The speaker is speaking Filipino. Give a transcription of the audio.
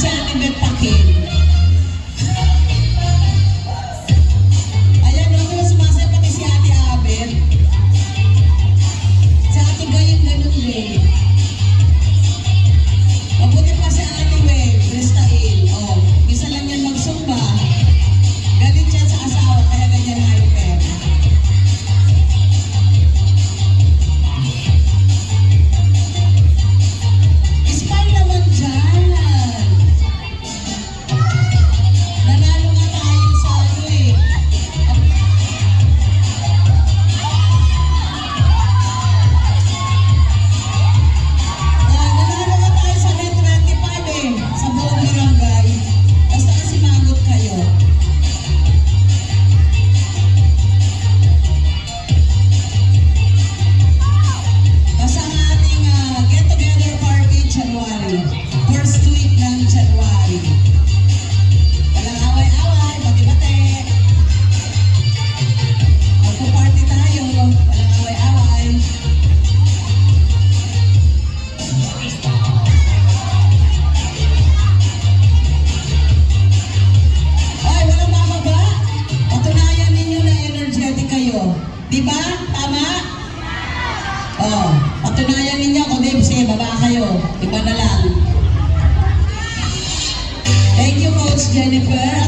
si Ate Beth Pakin. Ayan, no, sumasaya pati si Ate Abel. Si Ate Gayin ganun din. Mabuti pa si Ate Wave, Bristail. Oh, isa lang yan magsumba. Galit siya sa asawa, kaya ganyan hyper. Smile naman dyan. Nanalo nga tayo sa ano eh. Nanalo nga tayo sa Net 25 eh. Sa buong barangay. Basta kasi magot kayo. Basta ang ating get together party January. First week ng January. Walang away-away, bati-bati. Magpo-party tayo, walang away-away. Ay, walang bababa. Patunayan ninyo na energetic kayo. Diba? Tama? Oh, patunayan ninyo kung di sige, baba kayo. Iba na lang. Thank you, Coach Jennifer.